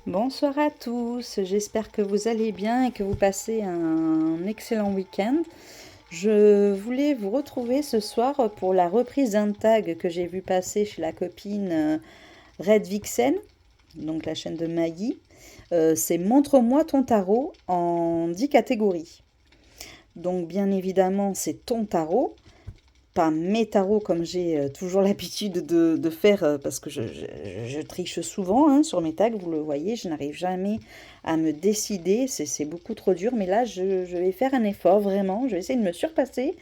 Bonsoir à tous, j'espère que vous allez bien et que vous passez un excellent week-end. Je voulais vous retrouver ce soir pour la reprise d'un tag que j'ai vu passer chez la copine Red Vixen, donc la chaîne de Maggie. C'est Montre-moi ton tarot en 10 catégories. Donc bien évidemment c'est ton tarot, pas mes tarots comme j'ai toujours l'habitude de faire parce que je triche souvent hein, sur mes tags, vous le voyez, je n'arrive jamais à me décider, c'est beaucoup trop dur, mais là je vais faire un effort vraiment, je vais essayer de me surpasser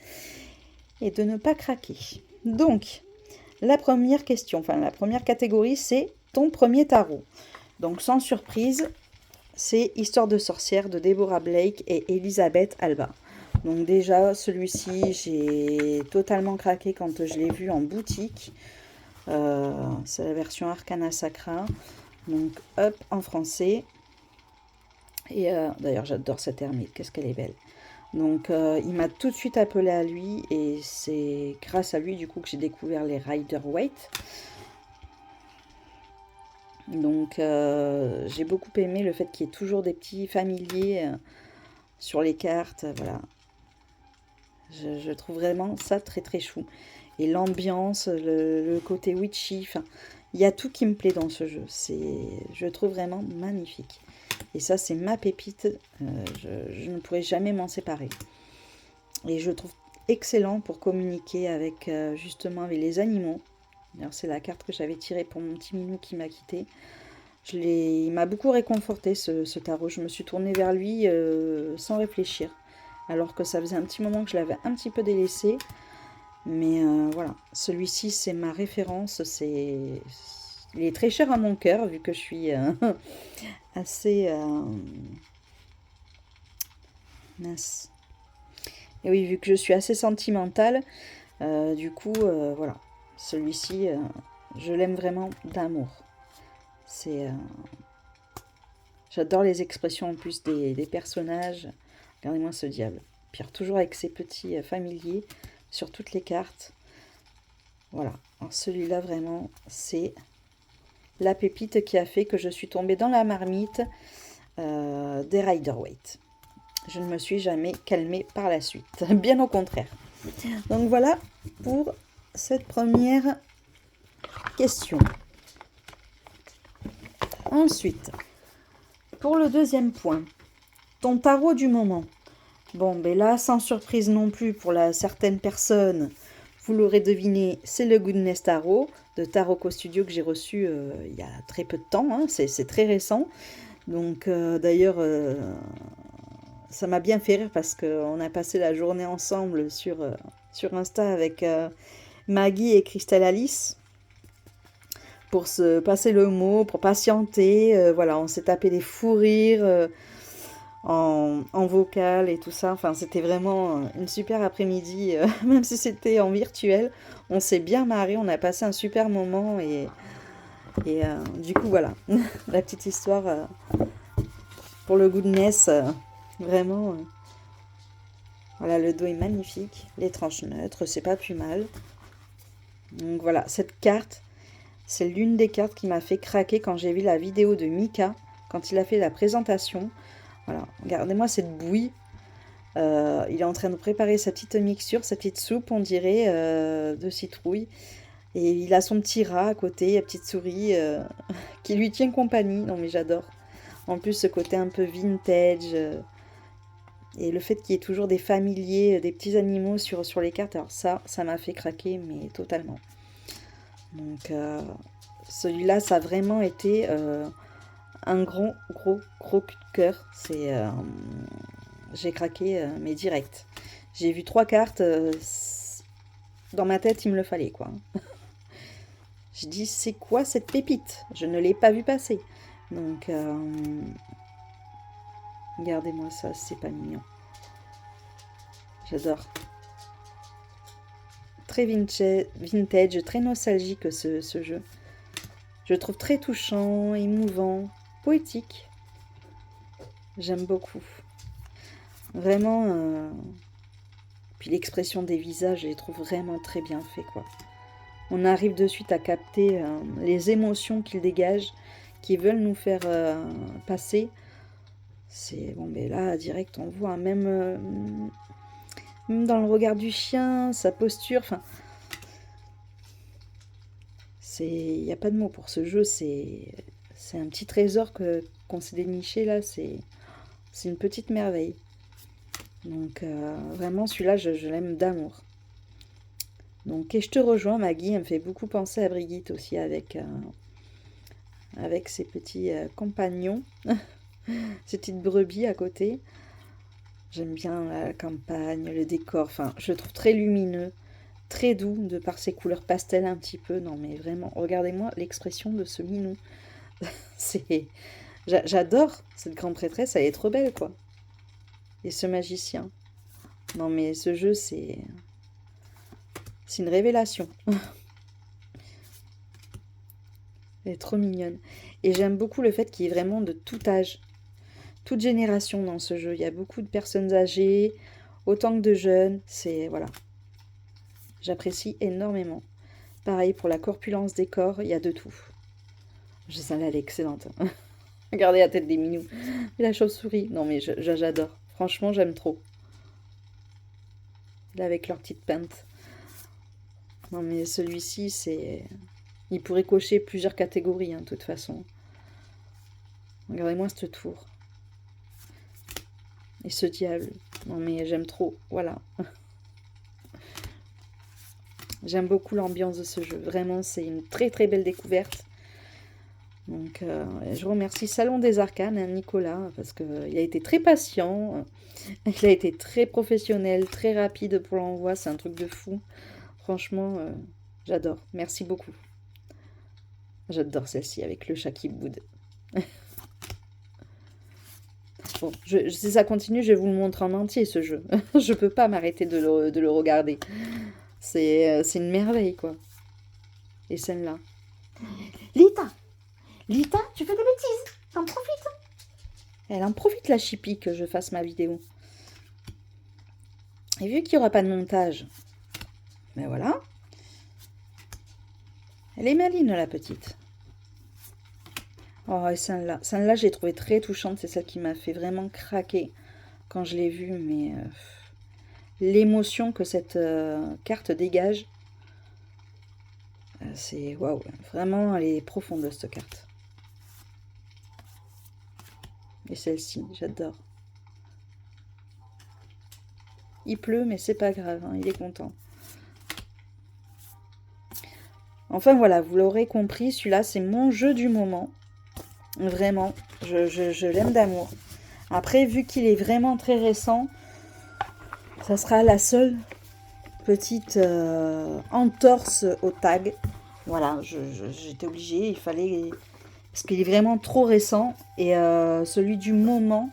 et de ne pas craquer. Donc, la première question, enfin la première catégorie, c'est ton premier tarot. Donc sans surprise, c'est Histoire de sorcière de Deborah Blake et Elisabeth Alba. Donc déjà, celui-ci, j'ai totalement craqué quand je l'ai vu en boutique. C'est la version Arcana Sacra. Donc hop, en français. Et d'ailleurs, j'adore cette ermite, qu'est-ce qu'elle est belle. Donc il m'a tout de suite appelé à lui et c'est grâce à lui du coup que j'ai découvert les Rider-Waite. Donc j'ai beaucoup aimé le fait qu'il y ait toujours des petits familiers sur les cartes, voilà. Je trouve vraiment ça très très chou. Et l'ambiance, le côté witchy, enfin, il y a tout qui me plaît dans ce jeu. Je trouve vraiment magnifique. Et ça, c'est ma pépite. Je ne pourrais jamais m'en séparer. Et je trouve excellent pour communiquer avec justement avec les animaux. Alors c'est la carte que j'avais tirée pour mon petit minou qui m'a quitté. Il m'a beaucoup réconforté ce tarot. Je me suis tournée vers lui sans réfléchir. Alors que ça faisait un petit moment que je l'avais un petit peu délaissé. Mais voilà, celui-ci c'est ma référence. Il est très cher à mon cœur vu que je suis assez mince. Et oui, vu que je suis assez sentimentale, du coup, voilà, celui-ci, je l'aime vraiment d'amour. C'est, j'adore les expressions en plus des personnages. Regardez-moi ce diable. Pierre toujours avec ses petits familiers sur toutes les cartes. Voilà. Alors celui-là vraiment, c'est la pépite qui a fait que je suis tombée dans la marmite des Rider-Waite. Je ne me suis jamais calmée par la suite. Bien au contraire. Donc voilà pour cette première question. Ensuite, pour le deuxième point, ton tarot du moment. Bon, ben là, sans surprise non plus pour certaines personnes, vous l'aurez deviné, c'est le Goodness Tarot de Tarot Studio que j'ai reçu il y a très peu de temps, hein, c'est très récent. Donc d'ailleurs, ça m'a bien fait rire parce qu'on a passé la journée ensemble sur Insta avec Maggie et Crystal Alice pour se passer le mot, pour patienter. Voilà, on s'est tapé des fous rires en vocal et tout ça. Enfin, c'était vraiment une super après-midi, même si c'était en virtuel. On s'est bien marré, on a passé un super moment et du coup, voilà, la petite histoire pour le goodness, vraiment. Voilà, le dos est magnifique, les tranches neutres, c'est pas plus mal. Donc voilà, cette carte, c'est l'une des cartes qui m'a fait craquer quand j'ai vu la vidéo de Mika, quand il a fait la présentation. Voilà, regardez-moi cette bouille. Il est en train de préparer sa petite mixture, sa petite soupe, on dirait, de citrouille. Et il a son petit rat à côté, la petite souris, qui lui tient compagnie. Non mais j'adore. En plus, ce côté un peu vintage. Et le fait qu'il y ait toujours des familiers, des petits animaux sur les cartes, alors ça m'a fait craquer, mais totalement. Donc celui-là, ça a vraiment été un gros coup de cœur. J'ai craqué, mais direct. J'ai vu 3 cartes, dans ma tête, il me le fallait, quoi. Je dis, c'est quoi cette pépite? Je ne l'ai pas vu passer. Donc, regardez-moi ça, c'est pas mignon. J'adore. Très vintage, très nostalgique ce jeu. Je le trouve très touchant, émouvant, poétique. J'aime beaucoup. Vraiment. Puis l'expression des visages, je les trouve vraiment très bien fait, quoi. On arrive de suite à capter les émotions qu'il dégage, qui veulent nous faire passer. C'est bon, mais là, direct, on voit même dans le regard du chien, sa posture, enfin, il n'y a pas de mots pour ce jeu, c'est un petit trésor qu'on s'est déniché là, c'est une petite merveille. Donc vraiment, celui-là, je l'aime d'amour. Donc, et je te rejoins, Maggie, elle me fait beaucoup penser à Brigitte aussi avec ses petits compagnons, ces petites brebis à côté. J'aime bien la campagne, le décor, enfin, je le trouve très lumineux, très doux, de par ses couleurs pastel un petit peu. Non, mais vraiment, regardez-moi l'expression de ce minou. C'est... J'adore cette grande prêtresse, elle est trop belle, quoi. Et ce magicien. Non, mais ce jeu, c'est une révélation. Elle est trop mignonne. Et j'aime beaucoup le fait qu'il y ait vraiment de tout âge, toute génération dans ce jeu. Il y a beaucoup de personnes âgées, autant que de jeunes. C'est, voilà. J'apprécie énormément. Pareil pour la corpulence des corps, il y a de tout. Celle-là, elle est excellente. Regardez la tête des minous. Et la chauve-souris. Non, mais j'adore. Franchement, j'aime trop. Là, avec leur petite peinte. Non, mais celui-ci, c'est... Il pourrait cocher plusieurs catégories, hein, de toute façon. Regardez-moi ce tour. Et ce diable. Non, mais j'aime trop. Voilà. J'aime beaucoup l'ambiance de ce jeu. Vraiment, c'est une très très belle découverte. Donc, je remercie Salon des Arcanes, hein, Nicolas, parce qu'il a été très patient. Il a été très professionnel, très rapide pour l'envoi. C'est un truc de fou. Franchement, j'adore. Merci beaucoup. J'adore celle-ci avec le chat qui boude. Bon, si ça continue, je vais vous le montrer en entier, ce jeu. Je peux pas m'arrêter de le regarder. C'est une merveille, quoi. Et celle-là. Lita! Lita, tu fais des bêtises. T'en profites. Elle en profite, la chipie, que je fasse ma vidéo. Et vu qu'il n'y aura pas de montage, ben voilà. Elle est maline, la petite. Oh, et celle-là, j'ai trouvé très touchante. C'est celle qui m'a fait vraiment craquer quand je l'ai vue. Mais l'émotion que cette carte dégage, c'est waouh. Vraiment, elle est profonde, cette carte. Et celle-ci, j'adore. Il pleut, mais c'est pas grave, hein, il est content. Enfin voilà, vous l'aurez compris, celui-là, c'est mon jeu du moment. Vraiment, je l'aime d'amour. Après, vu qu'il est vraiment très récent, ça sera la seule petite entorse au tag. Voilà, j'étais obligée, il fallait... Parce qu'il est vraiment trop récent. Et celui du moment,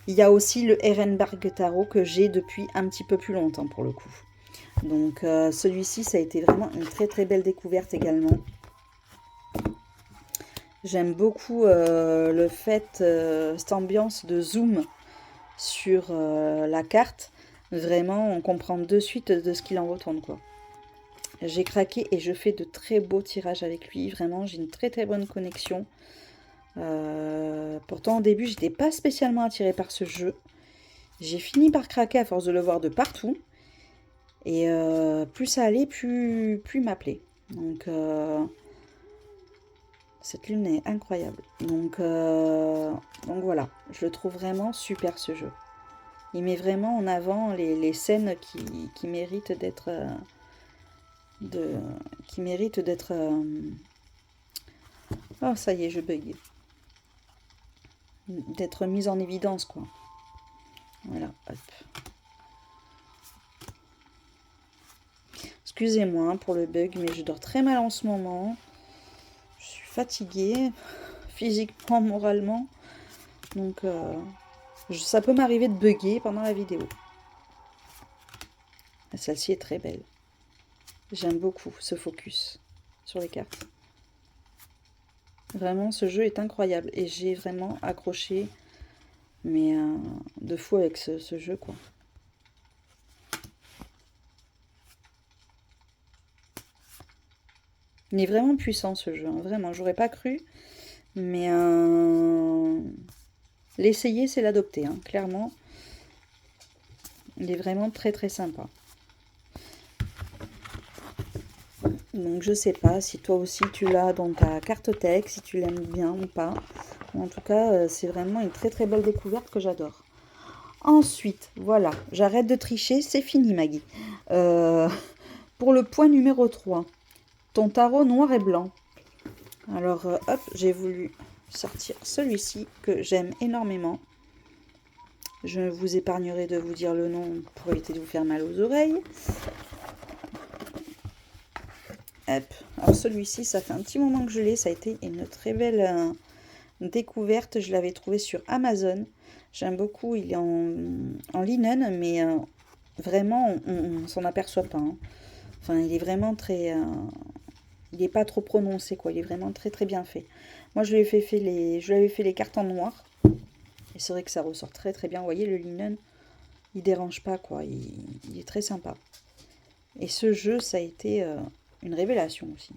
il y a aussi le Ehrenberg Tarot que j'ai depuis un petit peu plus longtemps pour le coup. Donc celui-ci, ça a été vraiment une très très belle découverte également. J'aime beaucoup le fait, cette ambiance de zoom sur la carte. Vraiment, on comprend de suite de ce qu'il en retourne, quoi. J'ai craqué et je fais de très beaux tirages avec lui. Vraiment, j'ai une très très bonne connexion. Pourtant, au début, j'étais pas spécialement attirée par ce jeu. J'ai fini par craquer à force de le voir de partout. Et plus ça allait, plus il m'appelait. Donc, cette lune est incroyable. Donc voilà, je le trouve vraiment super, ce jeu. Il met vraiment en avant les scènes qui méritent d'être... Oh, ça y est, je bug. D'être mises en évidence, quoi. Voilà, hop. Excusez-moi, hein, pour le bug, mais je dors très mal en ce moment. Je suis fatiguée, physiquement, moralement. Donc, ça peut m'arriver de bugger pendant la vidéo. Celle-ci est très belle. J'aime beaucoup ce focus sur les cartes. Vraiment, ce jeu est incroyable. Et j'ai vraiment accroché, mais de fou avec ce jeu, quoi. Il est vraiment puissant, ce jeu. Hein. Vraiment, j'aurais pas cru. Mais l'essayer, c'est l'adopter, hein, clairement. Il est vraiment très très sympa. Donc je sais pas si toi aussi tu l'as dans ta cartothèque, si tu l'aimes bien ou pas. En tout cas, c'est vraiment une très très belle découverte que j'adore. Ensuite, voilà, j'arrête de tricher, c'est fini Maggie. Euh, pour le point numéro 3, ton tarot noir et blanc. Alors hop, j'ai voulu sortir celui-ci que j'aime énormément. Je vous épargnerai de vous dire le nom pour éviter de vous faire mal aux oreilles. Hop. Alors celui-ci, ça fait un petit moment que je l'ai, ça a été une très belle découverte. Je l'avais trouvé sur Amazon. J'aime beaucoup, il est en linen, mais vraiment, on s'en aperçoit pas, hein. Enfin, il est vraiment très... il n'est pas trop prononcé, quoi. Il est vraiment très très bien fait. Moi, je lui avais fait les cartes en noir. Et c'est vrai que ça ressort très très bien. Vous voyez, le linen, il dérange pas, quoi. Il est très sympa. Et ce jeu, ça a été une révélation aussi.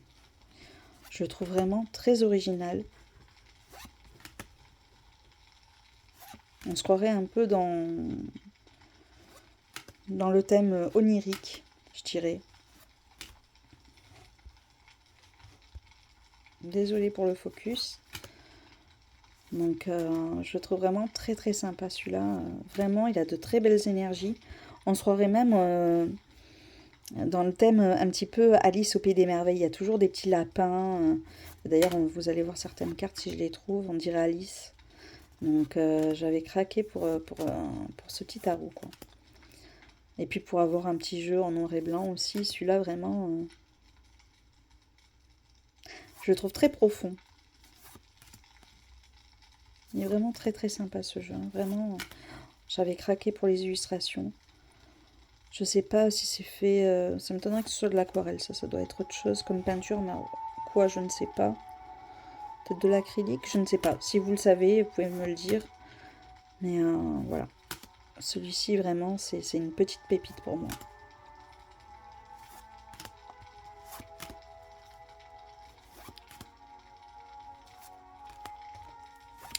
Je le trouve vraiment très original. On se croirait un peu dans le thème onirique, je dirais. Désolée pour le focus. Donc je le trouve vraiment très très sympa celui-là. Vraiment, il a de très belles énergies. On se croirait même dans le thème un petit peu Alice au Pays des Merveilles. Il y a toujours des petits lapins. D'ailleurs, vous allez voir certaines cartes si je les trouve. On dirait Alice. Donc j'avais craqué pour ce petit tarot, quoi. Et puis pour avoir un petit jeu en noir et blanc aussi. Celui-là, vraiment, je le trouve très profond. Il est vraiment très très sympa ce jeu, hein. Vraiment, j'avais craqué pour les illustrations. Je sais pas si c'est fait... ça m'étonnerait que ce soit de l'aquarelle, ça doit être autre chose comme peinture, mais quoi, je ne sais pas. Peut-être de l'acrylique, je ne sais pas. Si vous le savez, vous pouvez me le dire. Mais voilà. Celui-ci, vraiment, c'est une petite pépite pour moi.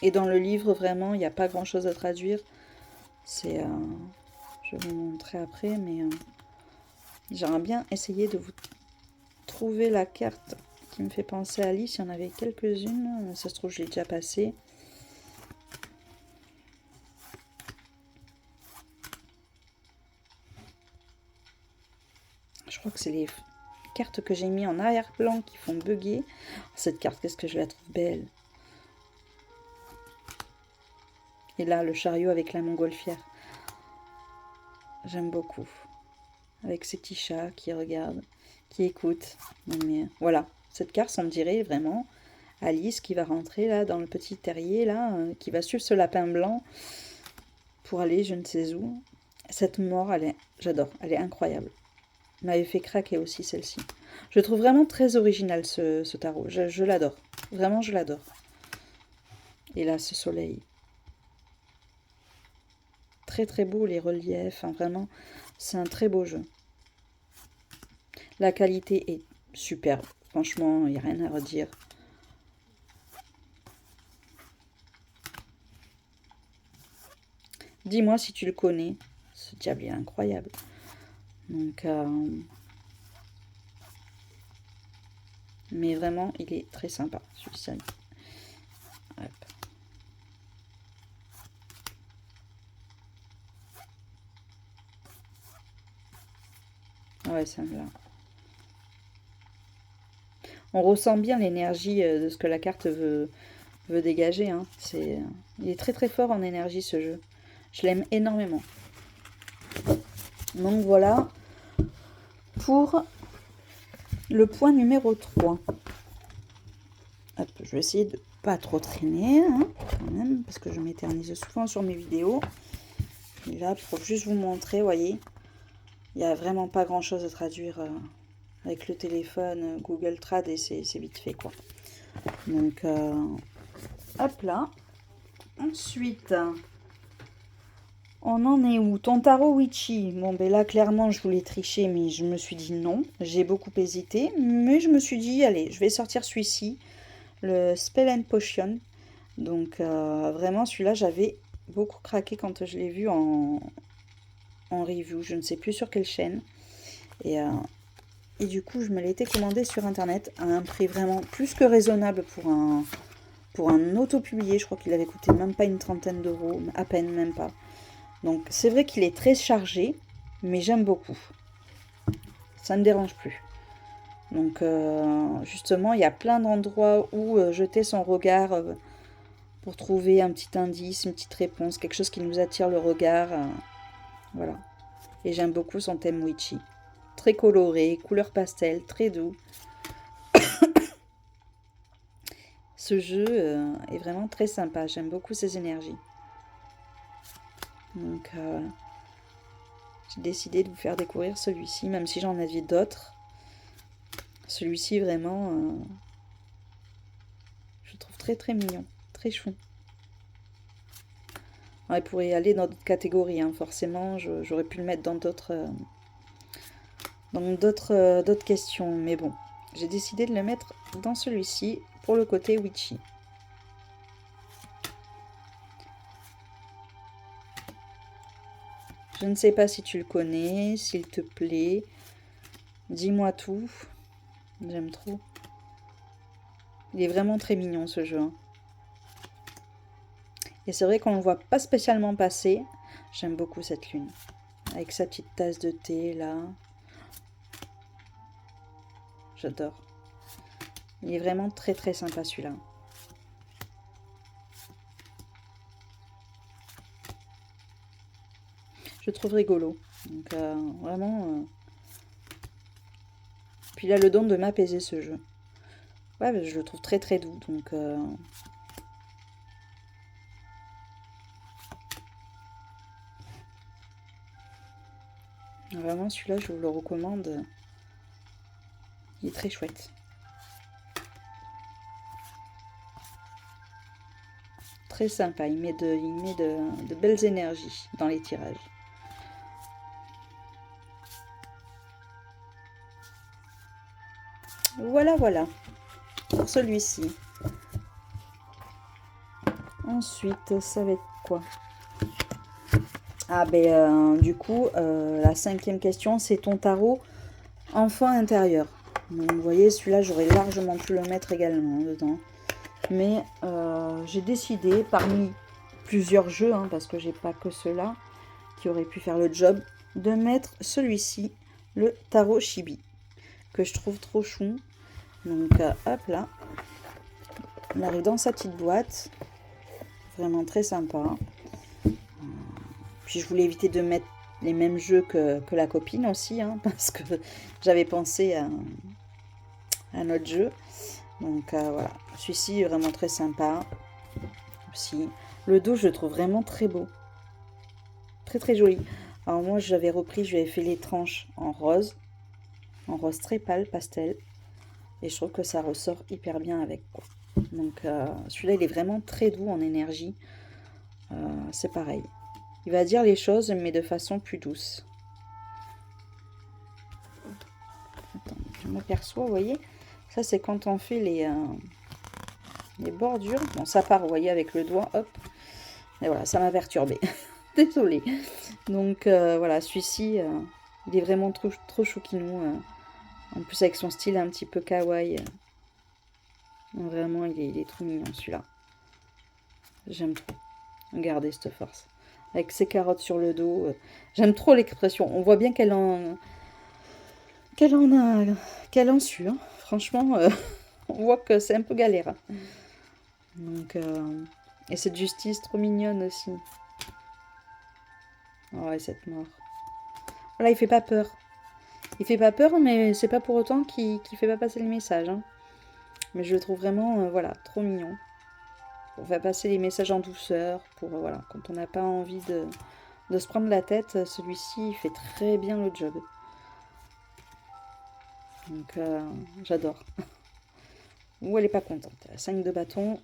Et dans le livre, vraiment, il n'y a pas grand-chose à traduire. C'est... je vais vous montrer après, mais j'aimerais bien essayer de vous trouver la carte qui me fait penser à Alice. Il y en avait quelques-unes. Ça se trouve, je l'ai déjà passée. Je crois que c'est les cartes que j'ai mis en arrière-plan qui font bugger. Cette carte, qu'est-ce que je la trouve belle. Et là, le chariot avec la montgolfière. J'aime beaucoup. Avec ces petits chats qui regardent, qui écoutent. Mais voilà, cette carte, on me dirait vraiment Alice qui va rentrer là dans le petit terrier, là, qui va suivre ce lapin blanc pour aller je ne sais où. Cette mort, j'adore, elle est incroyable. Elle m'avait fait craquer aussi celle-ci. Je trouve vraiment très original ce tarot. Je l'adore. Vraiment, je l'adore. Et là, ce soleil. Très très beau les reliefs. Enfin, vraiment, c'est un très beau jeu. La qualité est superbe. Franchement, il n'y a rien à redire. Dis-moi si tu le connais. Ce diable est incroyable. Donc, mais vraiment, il est très sympa, celui-ci. Hop. Ouais, ça me va. On ressent bien l'énergie de ce que la carte veut dégager, hein. Il est très très fort en énergie ce jeu. Je l'aime énormément. Donc voilà pour le point numéro 3. Hop, je vais essayer de pas trop traîner, hein, quand même, parce que je m'éternise souvent sur mes vidéos. Et là, pour juste vous montrer, vous voyez, il n'y a vraiment pas grand chose à traduire avec le téléphone, Google Trad, et c'est vite fait, quoi. Donc, hop là. Ensuite, on en est où? Ton tarot Witchy. Bon, ben là, clairement, je voulais tricher, mais je me suis dit non. J'ai beaucoup hésité, mais je me suis dit, allez, je vais sortir celui-ci. le Spell and Potion. Donc vraiment celui-là j'avais beaucoup craqué quand je l'ai vu en review, je ne sais plus sur quelle chaîne. Et du coup je me l'étais commandé sur internet à un prix vraiment plus que raisonnable pour un auto-publié. Je crois qu'il avait coûté même pas une trentaine d'euros, à peine, même pas. Donc c'est vrai qu'il est très chargé, mais j'aime beaucoup. Ça ne me dérange plus. Donc justement, il y a plein d'endroits où jeter son regard pour trouver un petit indice, une petite réponse, quelque chose qui nous attire le regard. Voilà. Et j'aime beaucoup son thème witchy. Très coloré, couleur pastel, très doux. Ce jeu est vraiment très sympa. J'aime beaucoup ses énergies. Donc j'ai décidé de vous faire découvrir celui-ci, même si j'en avais d'autres. Celui-ci vraiment, je le trouve très très mignon, très chou. Alors, il pourrait aller dans d'autres catégories, hein. Forcément, j'aurais pu le mettre dans d'autres questions, mais bon, j'ai décidé de le mettre dans celui-ci pour le côté witchy. Je ne sais pas si tu le connais, s'il te plaît. Dis-moi tout. J'aime trop. Il est vraiment très mignon ce jeu, hein. Et c'est vrai qu'on ne le voit pas spécialement passer. J'aime beaucoup cette lune. Avec sa petite tasse de thé là. J'adore. Il est vraiment très très sympa celui-là. Je trouve rigolo. Donc vraiment... Puis il a le don de m'apaiser ce jeu. Ouais, je le trouve très très doux. Donc vraiment celui-là je vous le recommande. Il est très chouette. Très sympa. Il met de belles énergies dans les tirages. Voilà, voilà. Pour celui-ci. Ensuite, ça va être quoi? Ah ben du coup, la cinquième question, c'est ton tarot enfant intérieur. Donc vous voyez, celui-là, j'aurais largement pu le mettre également dedans. Mais j'ai décidé, parmi plusieurs jeux, hein, parce que j'ai pas que ceux-là qui auraient pu faire le job, de mettre celui-ci, le tarot Chibi, que je trouve trop chou. Donc hop là, on arrive dans sa petite boîte, vraiment très sympa. Puis je voulais éviter de mettre les mêmes jeux que la copine aussi, hein, parce que j'avais pensé à un autre jeu. Donc voilà, celui-ci est vraiment très sympa aussi. Le dos, je le trouve vraiment très beau. Très très joli. Alors moi, j'avais repris, je lui avais fait les tranches en rose très pâle, pastel. Et je trouve que ça ressort hyper bien avec, quoi. Donc celui-là, il est vraiment très doux en énergie. C'est pareil. Il va dire les choses, mais de façon plus douce. Attends, je m'aperçois, vous voyez. Ça, c'est quand on fait les bordures. Bon, ça part, vous voyez, avec le doigt, hop. Et voilà, ça m'a perturbée. Désolée. Donc, voilà, celui-ci, il est vraiment trop, trop chouquinou. En plus, avec son style un petit peu kawaii. Vraiment, il est trop mignon, celui-là. J'aime trop. Regardez cette force. Avec ses carottes sur le dos. J'aime trop l'expression. On voit bien qu'elle en su. Hein. Franchement, on voit que c'est un peu galère. Donc, et cette justice trop mignonne aussi. Oh, et cette mort. Voilà, il fait pas peur. Il fait pas peur, mais c'est pas pour autant qu'il fait pas passer le message. Hein. Mais je le trouve vraiment, voilà, trop mignon. Pour faire passer les messages en douceur. Pour, voilà, quand on n'a pas envie de se prendre la tête, celui-ci, il fait très bien le job. Donc, j'adore. Ou elle est pas contente. 5 de bâton.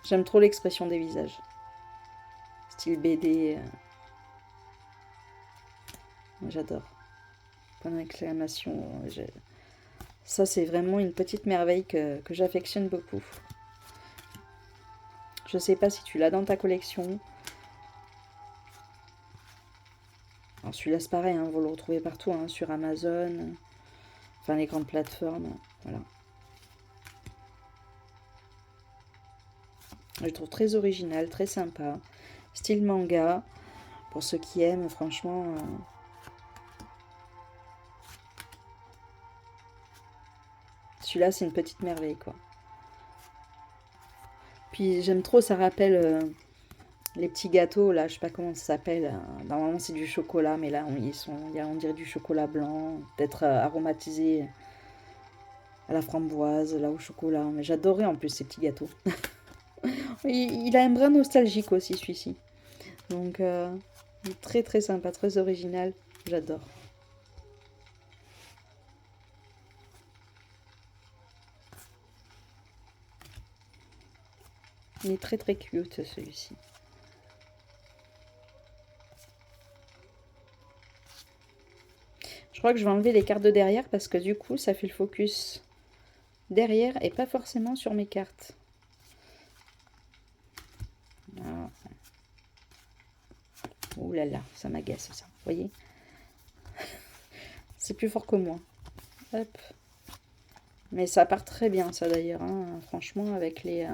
J'aime trop l'expression des visages. Style BD. J'adore. Point d'exclamation. Ça, c'est vraiment une petite merveille que j'affectionne beaucoup. Je sais pas si tu l'as dans ta collection. Alors celui-là, c'est pareil, hein, vous le retrouvez partout, hein, sur Amazon, enfin les grandes plateformes, voilà. Je le trouve très original, très sympa. Style manga, pour ceux qui aiment, franchement. Celui-là, c'est une petite merveille, quoi. Puis j'aime trop, ça rappelle les petits gâteaux, là, je sais pas comment ça s'appelle. Normalement, c'est du chocolat, mais là, on dirait du chocolat blanc, peut-être aromatisé à la framboise, là, au chocolat. Mais j'adorais en plus ces petits gâteaux. Il a un brin nostalgique aussi, celui-ci. Donc, il est très très sympa, très original. J'adore. Il est très très cute, celui-ci. Je crois que je vais enlever les cartes de derrière parce que du coup, ça fait le focus derrière et pas forcément sur mes cartes. Ah. Ouh là là, ça m'agace ça, vous voyez. C'est plus fort que moi. Hop. Mais ça part très bien ça d'ailleurs, hein. Franchement, avec les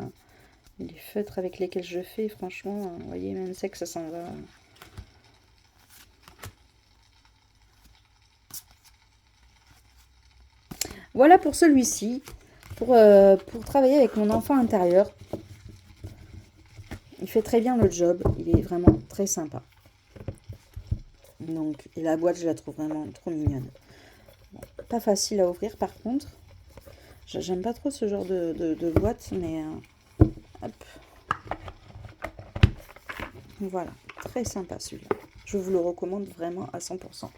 feutres avec lesquels je fais, franchement, vous voyez, même c'est que ça s'en va. Voilà pour celui-ci, pour travailler avec mon enfant intérieur. Il fait très bien le job, il est vraiment très sympa. Donc, et la boîte, je la trouve vraiment trop mignonne. Bon, pas facile à ouvrir par contre. J'aime pas trop ce genre de boîte, mais hop. Voilà, très sympa celui-là. Je vous le recommande vraiment à 100%.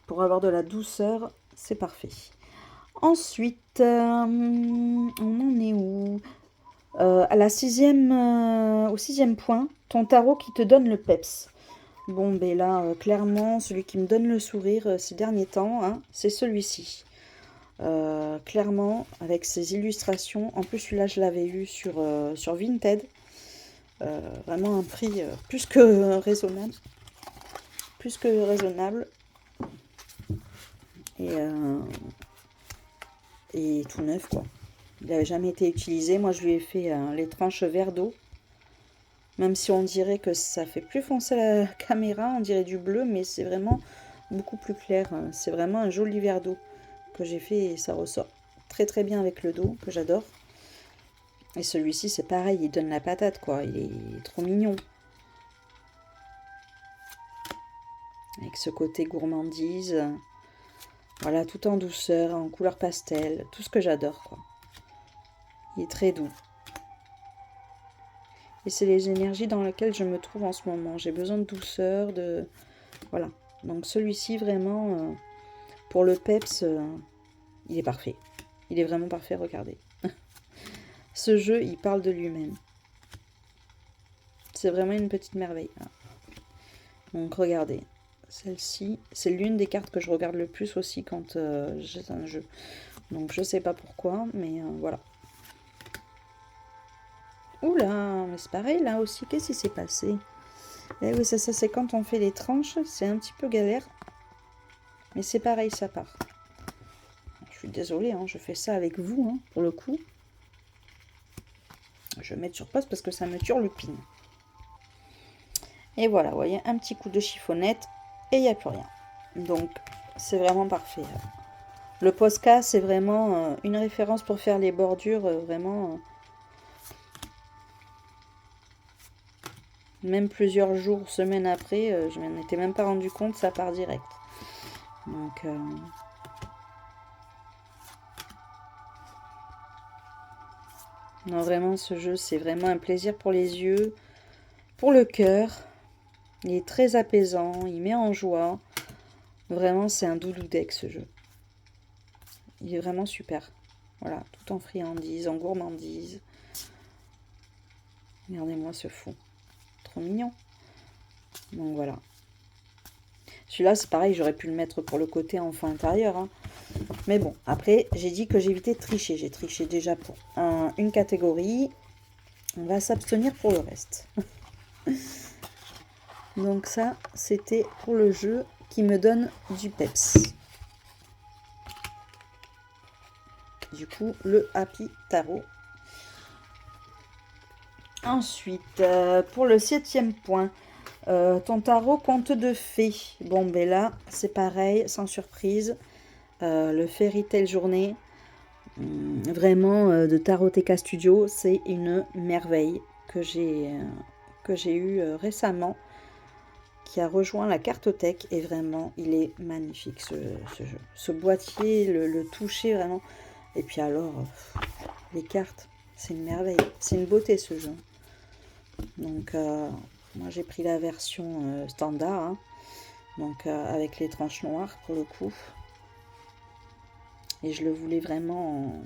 Pour avoir de la douceur, c'est parfait. Ensuite, on en est où? À la au sixième point, ton tarot qui te donne le peps. Bon, ben là, clairement, celui qui me donne le sourire ces derniers temps, hein, c'est celui-ci. Clairement, avec ses illustrations. En plus, celui-là, je l'avais eu sur Vinted. Vraiment un prix plus que raisonnable. Plus que raisonnable. Et tout neuf, quoi. Il n'avait jamais été utilisé. Moi, je lui ai fait les tranches verre d'eau. Même si on dirait que ça fait plus foncer la caméra, on dirait du bleu, mais c'est vraiment beaucoup plus clair. C'est vraiment un joli verre d'eau que j'ai fait et ça ressort très très bien avec le dos, que j'adore. Et celui-ci, c'est pareil, il donne la patate, quoi. Il est trop mignon. Avec ce côté gourmandise. Voilà, tout en douceur, en couleur pastel. Tout ce que j'adore, quoi. Il est très doux. Et c'est les énergies dans lesquelles je me trouve en ce moment. J'ai besoin de douceur, de... Voilà. Donc celui-ci, vraiment, pour le peps, il est parfait. Il est vraiment parfait, regardez. Ce jeu, il parle de lui-même. C'est vraiment une petite merveille. Donc regardez. Celle-ci, c'est l'une des cartes que je regarde le plus aussi quand j'ai un jeu. Donc je sais pas pourquoi, mais voilà. Oula, mais c'est pareil là aussi, qu'est-ce qui s'est passé? Eh oui, ça c'est quand on fait les tranches, c'est un petit peu galère. Mais c'est pareil, ça part. Je suis désolée, hein, je fais ça avec vous, hein, pour le coup. Je vais mettre sur pause parce que ça me turlupine. Et voilà, vous voyez, un petit coup de chiffonnette et il n'y a plus rien. Donc, c'est vraiment parfait. Le Posca, c'est vraiment une référence pour faire les bordures, vraiment... même plusieurs jours, semaines après, je m'en étais même pas rendu compte, ça part direct. Donc... non, vraiment, ce jeu, c'est vraiment un plaisir pour les yeux, pour le cœur. Il est très apaisant, il met en joie. Vraiment, c'est un doudou deck, ce jeu. Il est vraiment super. Voilà, tout en friandise, en gourmandise. Regardez-moi ce fou. Trop mignon. Donc voilà. Celui-là, c'est pareil, j'aurais pu le mettre pour le côté enfant intérieur. Hein. Mais bon, après, j'ai dit que j'évitais de tricher. J'ai triché déjà pour une catégorie. On va s'abstenir pour le reste. Donc ça, c'était pour le jeu qui me donne du peps. Du coup, le Happy Tarot. Ensuite, pour le 7e point, ton tarot conte de fées. Bon, ben là, c'est pareil, sans surprise. Le Fairy Tail Journée, vraiment de Taroteka Studio, c'est une merveille que j'ai eu récemment, qui a rejoint la cartothèque, et vraiment, il est magnifique ce jeu. Ce boîtier, le toucher, vraiment. Et puis alors, les cartes, c'est une merveille. C'est une beauté ce jeu. Donc, moi j'ai pris la version standard, hein. Donc avec les tranches noires pour le coup. Et je le voulais vraiment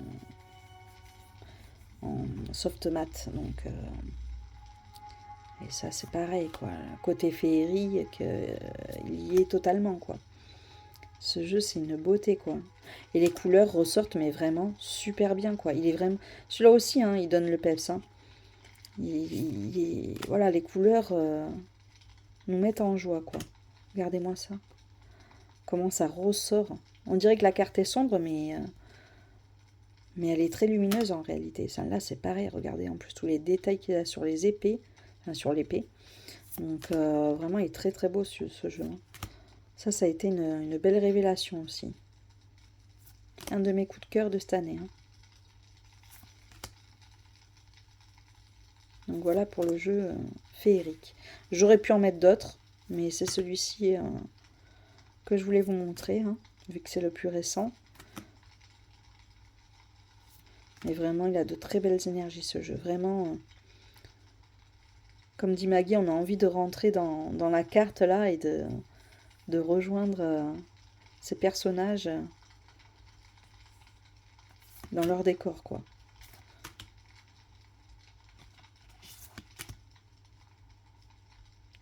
en soft mat. Donc, et ça c'est pareil quoi. Côté féerique, il y est totalement quoi. Ce jeu c'est une beauté quoi. Et les couleurs ressortent mais vraiment super bien quoi. Il est vraiment. Celui-là aussi hein, il donne le peps. Hein. Voilà, les couleurs nous mettent en joie quoi. Regardez-moi ça. Comment ça ressort. On dirait que la carte est sombre mais elle est très lumineuse en réalité. Celle-là c'est pareil. Regardez en plus tous les détails qu'il y a sur les épées. Enfin sur l'épée. Donc vraiment il est très très beau ce jeu. Ça a été une belle révélation aussi. Un de mes coups de cœur de cette année. Hein. Donc voilà pour le jeu féerique. J'aurais pu en mettre d'autres, mais c'est celui-ci que je voulais vous montrer, hein, vu que c'est le plus récent. Et vraiment, il a de très belles énergies ce jeu. Vraiment, comme dit Maggie, on a envie de rentrer dans la carte là et de rejoindre ces personnages dans leur décor, quoi.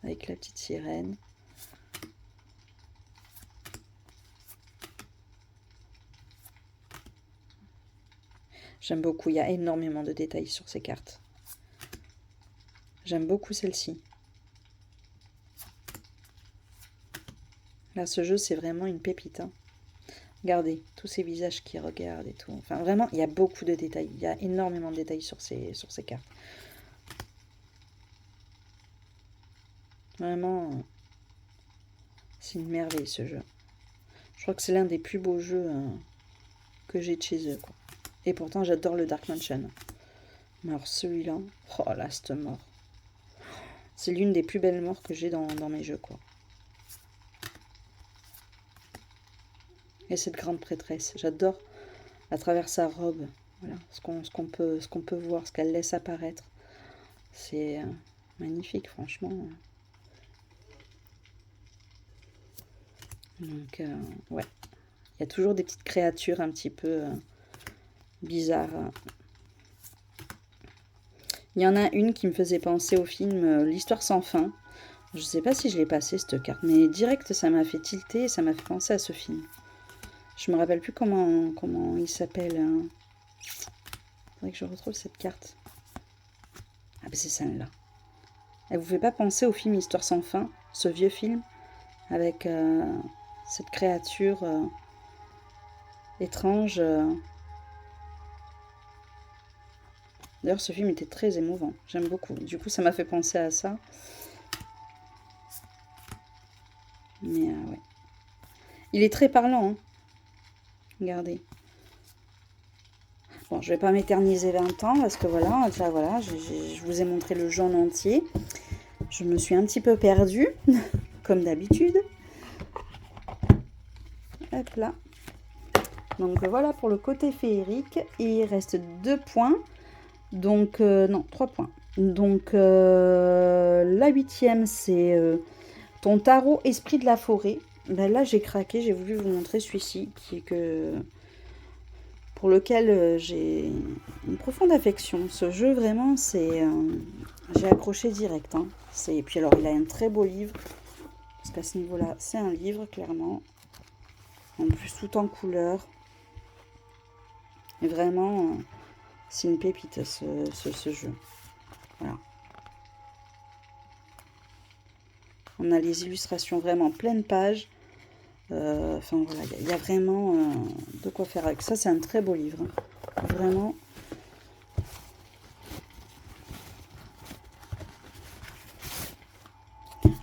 Avec la petite sirène. J'aime beaucoup, il y a énormément de détails sur ces cartes. J'aime beaucoup celle-ci. Là, ce jeu, c'est vraiment une pépite. Hein. Regardez, tous ces visages qui regardent et tout. Enfin, vraiment, il y a beaucoup de détails. Il y a énormément de détails sur ces cartes. Vraiment, c'est une merveille ce jeu. Je crois que c'est l'un des plus beaux jeux que j'ai de chez eux. Quoi. Et pourtant, j'adore le Dark Mansion. Mais alors celui-là, oh là, cette mort. C'est l'une des plus belles morts que j'ai dans mes jeux, quoi. Et cette grande prêtresse, j'adore à travers sa robe, voilà, ce qu'on peut voir, ce qu'elle laisse apparaître. C'est magnifique, franchement. Donc, ouais. Il y a toujours des petites créatures un petit peu bizarres. Il y en a une qui me faisait penser au film L'Histoire sans fin. Je ne sais pas si je l'ai passé cette carte, mais direct ça m'a fait tilter et ça m'a fait penser à ce film. Je me rappelle plus comment il s'appelle. Hein. Faudrait que je retrouve cette carte. Ah ben c'est celle-là. Elle vous fait pas penser au film Histoire sans fin, ce vieux film, avec cette créature étrange. D'ailleurs, ce film était très émouvant. J'aime beaucoup. Du coup, ça m'a fait penser à ça. Mais ouais. Il est très parlant. Hein. Regardez. Bon, je vais pas m'éterniser 20 ans parce que voilà, je vous ai montré le jeu en entier. Je me suis un petit peu perdue, comme d'habitude. Hop là. Donc voilà pour le côté féerique. Il reste 2 points. Donc, non, 3 points. Donc, la 8e, c'est ton tarot Esprit de la forêt. Ben là, j'ai craqué, j'ai voulu vous montrer celui-ci, pour lequel j'ai une profonde affection. Ce jeu, vraiment, c'est... j'ai accroché direct. Hein. Et puis alors, il a un très beau livre. Parce qu'à ce niveau-là, c'est un livre, clairement. En plus, tout en couleur. Et vraiment, c'est une pépite, ce jeu. Voilà. On a les illustrations vraiment pleine page. Enfin, voilà, il y a vraiment de quoi faire avec ça. C'est un très beau livre. Hein. Vraiment.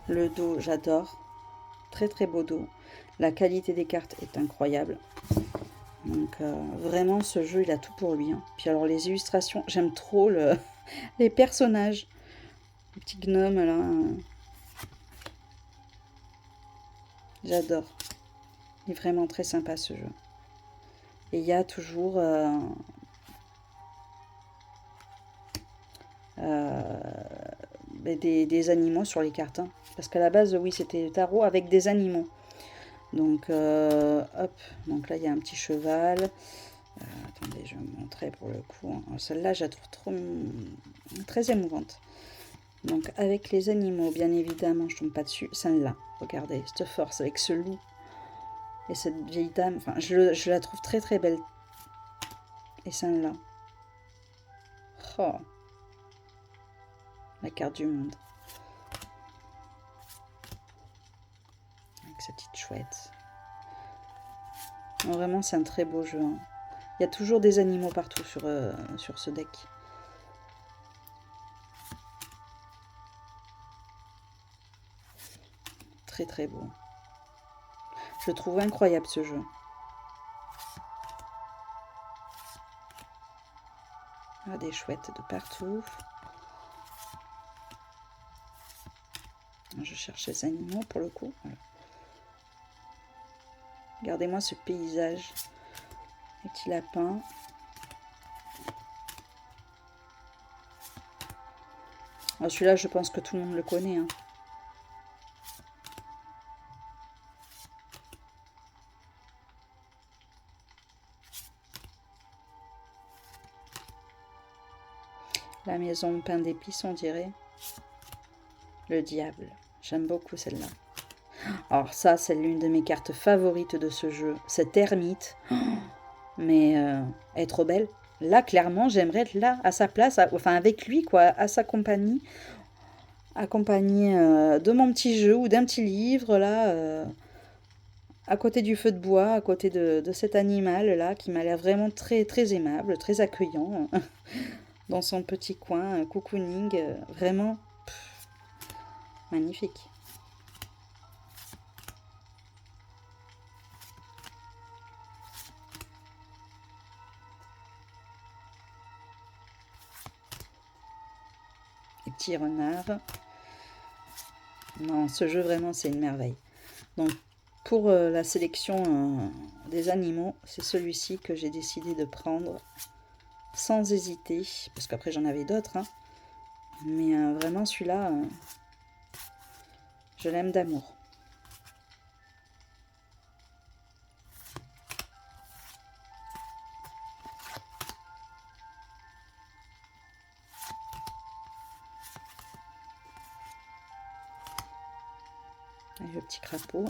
Le dos, j'adore. Très très beau dos. La qualité des cartes est incroyable. Donc vraiment ce jeu il a tout pour lui. Hein. Puis alors les illustrations, j'aime trop les personnages. Le petit gnome là. J'adore. Il est vraiment très sympa ce jeu. Et il y a toujours des animaux sur les cartes. Hein. Parce qu'à la base, oui, c'était tarot avec des animaux. Donc, hop, donc là, il y a un petit cheval. Attendez, je vais vous montrer pour le coup. Hein. Celle-là, je la trouve très émouvante. Donc, avec les animaux, bien évidemment, je ne tombe pas dessus. Celle-là, regardez, cette force avec ce loup et cette vieille dame. Enfin, je la trouve très très belle. Et celle-là. Oh, la carte du monde. Avec sa petite chouette. Vraiment, c'est un très beau jeu. Hein. Il y a toujours des animaux partout sur ce deck. Très très beau. Je le trouve incroyable ce jeu. Ah, des chouettes de partout. Je cherche les animaux pour le coup. Voilà. Regardez-moi ce paysage. Les petits lapins. Celui-là, je pense que tout le monde le connaît. Hein. La maison pain d'épices, on dirait. Le diable. J'aime beaucoup celle-là. Alors ça, c'est l'une de mes cartes favorites de ce jeu. Cette ermite. Mais elle est trop belle. Là, clairement, j'aimerais être là, à sa place, enfin avec lui, quoi, à sa compagnie. Accompagné de mon petit jeu ou d'un petit livre, là, à côté du feu de bois, à côté de cet animal-là, qui m'a l'air vraiment très, très aimable, très accueillant, dans son petit coin, cocooning, vraiment magnifique. Les petits renards. Non, ce jeu, vraiment, c'est une merveille. Donc, pour la sélection des animaux, c'est celui-ci que j'ai décidé de prendre sans hésiter, parce qu'après j'en avais d'autres, hein. Mais vraiment celui-là, je l'aime d'amour. Avec le petit crapaud,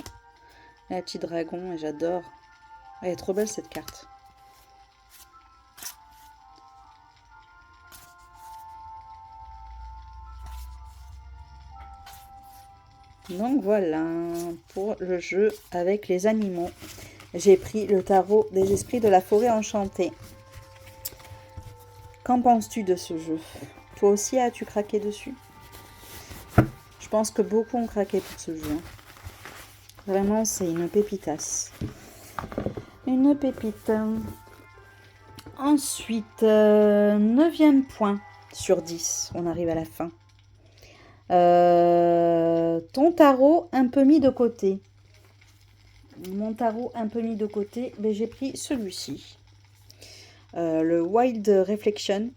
et le petit dragon, et j'adore. Elle est trop belle cette carte. Donc voilà, pour le jeu avec les animaux, j'ai pris le tarot des esprits de la forêt enchantée. Qu'en penses-tu de ce jeu? Toi aussi, as-tu craqué dessus? Je pense que beaucoup ont craqué pour ce jeu. Vraiment, c'est une pépitasse. Une pépite. Ensuite, 9e point sur 10. On arrive à la fin. Ton tarot un peu mis de côté. Mon tarot un peu mis de côté, mais j'ai pris celui-ci. Le Wild Reflection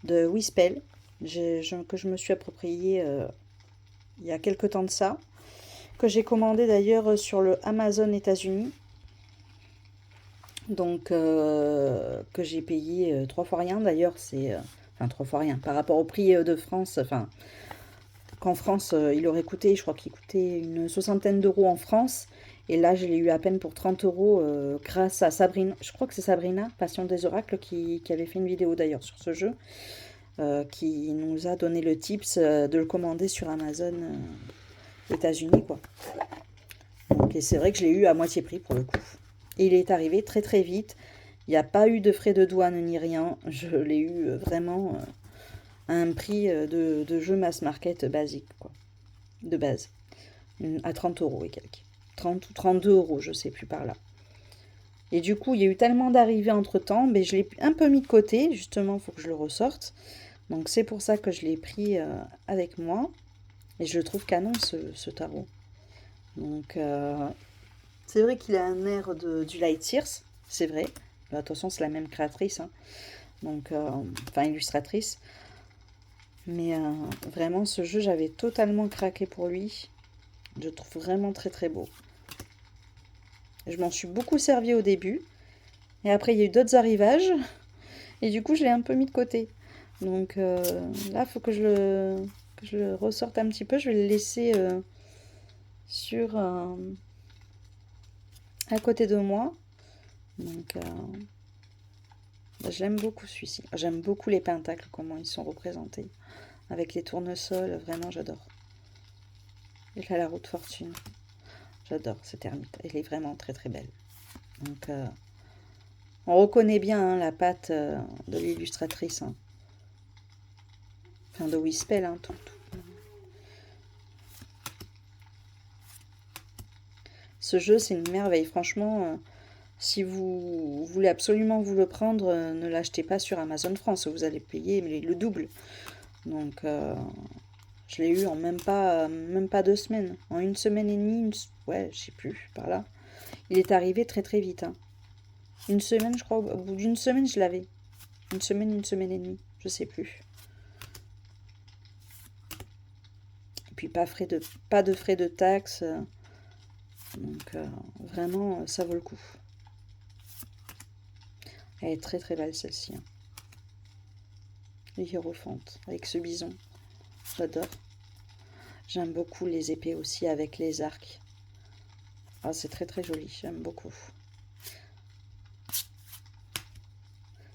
de Wispel, que je me suis approprié il y a quelques temps de ça. Que j'ai commandé d'ailleurs sur le Amazon États-Unis. Donc, que j'ai payé 3 fois rien. D'ailleurs, c'est... enfin, 3 fois rien. Par rapport au prix de France, enfin... qu'en France, il aurait coûté, je crois qu'il coûtait une soixantaine d'euros en France. Et là, je l'ai eu à peine pour 30 euros grâce à Sabrina. Je crois que c'est Sabrina, Passion des Oracles, qui avait fait une vidéo d'ailleurs sur ce jeu, qui nous a donné le tips de le commander sur Amazon États-Unis, quoi. Donc, et c'est vrai que je l'ai eu à moitié prix pour le coup. Et il est arrivé très très vite. Il n'y a pas eu de frais de douane ni rien. Je l'ai eu vraiment à un prix de jeu mass market basique, quoi. De base. À 30 euros et quelques. 30 ou 32 euros, je sais plus par là. Et du coup, il y a eu tellement d'arrivées entre-temps, mais je l'ai un peu mis de côté. Justement, il faut que je le ressorte. Donc c'est pour ça que je l'ai pris avec moi. Et je le trouve canon, ce tarot. Donc c'est vrai qu'il a un air du Light Years, c'est vrai. De toute façon, c'est la même créatrice, hein. Donc, enfin illustratrice. Mais vraiment, ce jeu, j'avais totalement craqué pour lui. Je le trouve vraiment très très beau. Je m'en suis beaucoup servi au début. Et après, il y a eu d'autres arrivages. Et du coup, je l'ai un peu mis de côté. Donc là, il faut que je le ressorte un petit peu. Je vais le laisser sur à côté de moi. Donc, j'aime beaucoup celui-ci. J'aime beaucoup les pentacles, comment ils sont représentés. Avec les tournesols, vraiment, j'adore. Et là, la roue de fortune. J'adore cette ermite. Elle est vraiment très, très belle. Donc, on reconnaît bien hein, la patte de l'illustratrice. Hein. Enfin, de Wispel, hein, tout. Ce jeu, c'est une merveille. Franchement, si vous voulez absolument vous le prendre, ne l'achetez pas sur Amazon France. Vous allez payer le double. Donc, je l'ai eu en même pas 2 semaines. En une semaine et demie, ouais, je sais plus, par là. Il est arrivé très très vite. Hein. Une semaine, je crois, au bout d'une semaine, je l'avais. Une semaine et demie, je sais plus. Et puis pas de frais de taxes. Donc vraiment, ça vaut le coup. Elle est très très belle celle-ci. Hein. Les hiérophantes, avec ce bison. J'adore. J'aime beaucoup les épées aussi avec les arcs. Ah, c'est très très joli, j'aime beaucoup.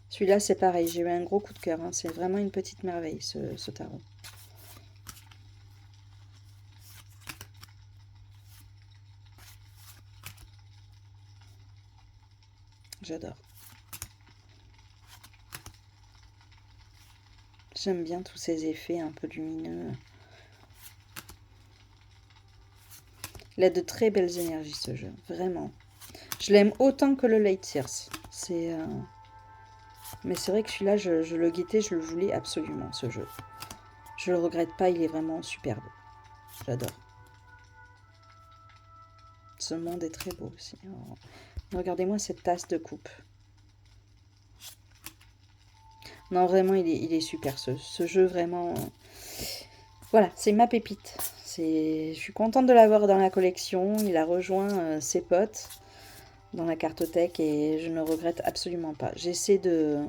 Celui-là, c'est pareil, j'ai eu un gros coup de cœur. Hein. C'est vraiment une petite merveille, ce tarot. J'adore. J'aime bien tous ces effets un peu lumineux. Il a de très belles énergies, ce jeu. Vraiment. Je l'aime autant que le Light Years. Mais c'est vrai que celui-là, je le guettais, je le voulais absolument, ce jeu. Je le regrette pas, il est vraiment superbe. J'adore. Ce monde est très beau aussi. Oh. Regardez-moi cette tasse de coupe. Non, vraiment, il est super, ce jeu, vraiment. Voilà, c'est ma pépite. Je suis contente de l'avoir dans la collection. Il a rejoint ses potes dans la cartothèque et je ne regrette absolument pas. J'essaie de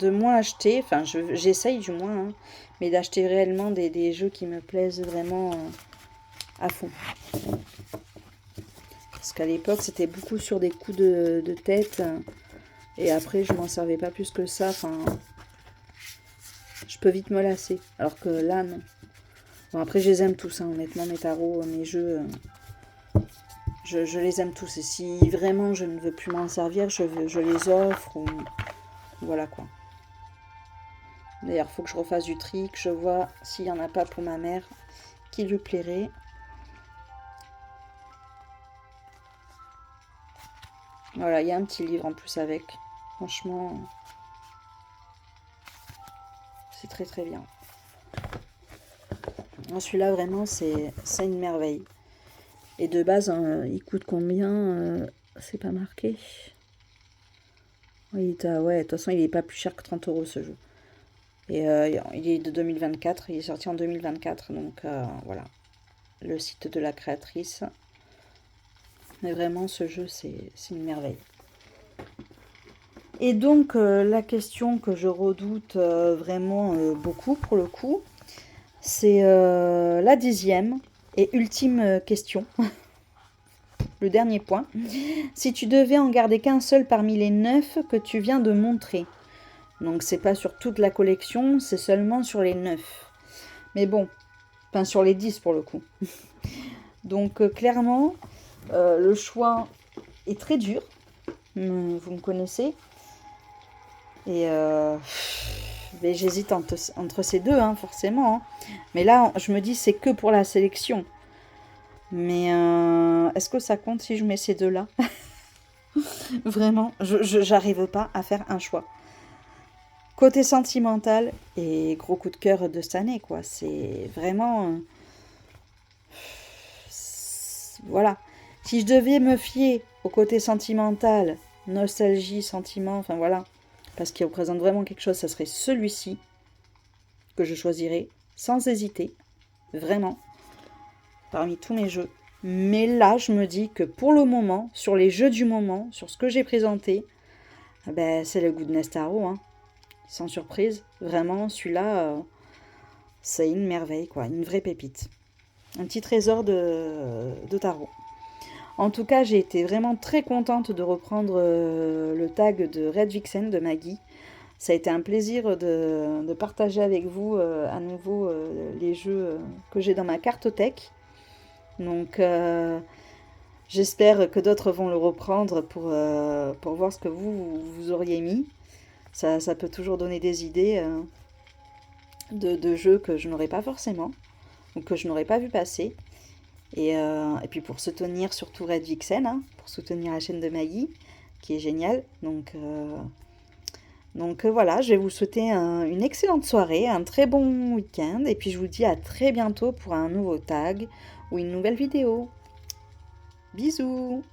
moins acheter, enfin j'essaye du moins, hein, mais d'acheter réellement des jeux qui me plaisent vraiment à fond. Parce qu'à l'époque c'était beaucoup sur des coups de tête et après je m'en servais pas plus que ça, enfin je peux vite me lasser, alors que là non. Bon après je les aime tous, hein, honnêtement mes tarots, mes jeux, je les aime tous et si vraiment je ne veux plus m'en servir, je les offre ou voilà quoi. D'ailleurs, il faut que je refasse du tri, que je vois s'il n'y en a pas pour ma mère qui lui plairait. Voilà, il y a un petit livre en plus avec. Franchement, c'est très très bien. Celui-là, vraiment, c'est une merveille. Et de base, hein, il coûte combien c'est pas marqué. Oui, ouais, de toute façon, il n'est pas plus cher que 30 euros ce jeu. Et il est de 2024, il est sorti en 2024, donc voilà, le site de la créatrice. Mais vraiment, ce jeu, c'est une merveille. Et donc, la question que je redoute vraiment beaucoup, pour le coup, C'est la 10e et ultime question, le dernier point. Si tu devais en garder qu'un seul parmi les 9 que tu viens de montrer. Donc c'est pas sur toute la collection, c'est seulement sur les 9. Mais bon, enfin sur les 10 pour le coup. Donc clairement, le choix est très dur. Vous me connaissez. Et mais j'hésite entre ces deux, hein, forcément. Hein. Mais là, je me dis, c'est que pour la sélection. Mais est-ce que ça compte si je mets ces deux-là? Vraiment, j'arrive pas à faire un choix. Côté sentimental et gros coup de cœur de cette année, quoi. C'est vraiment... voilà. Si je devais me fier au côté sentimental, nostalgie, sentiment, enfin voilà, parce qu'il représente vraiment quelque chose, ça serait celui-ci que je choisirais sans hésiter, vraiment, parmi tous mes jeux. Mais là, je me dis que pour le moment, sur les jeux du moment, sur ce que j'ai présenté, ben, c'est le Goodness Tarot, hein. Sans surprise, vraiment, celui-là, c'est une merveille, quoi, une vraie pépite. Un petit trésor de tarot. En tout cas, j'ai été vraiment très contente de reprendre le tag de Red Vixen de Maggie. Ça a été un plaisir de partager avec vous à nouveau les jeux que j'ai dans ma cartothèque. Donc j'espère que d'autres vont le reprendre pour voir ce que vous auriez mis. Ça peut toujours donner des idées de jeux que je n'aurais pas forcément, ou que je n'aurais pas vu passer. Et puis pour soutenir surtout Red Vixen, hein, pour soutenir la chaîne de Maggie, qui est géniale. Donc voilà, je vais vous souhaiter une excellente soirée, un très bon week-end. Et puis je vous dis à très bientôt pour un nouveau tag ou une nouvelle vidéo. Bisous!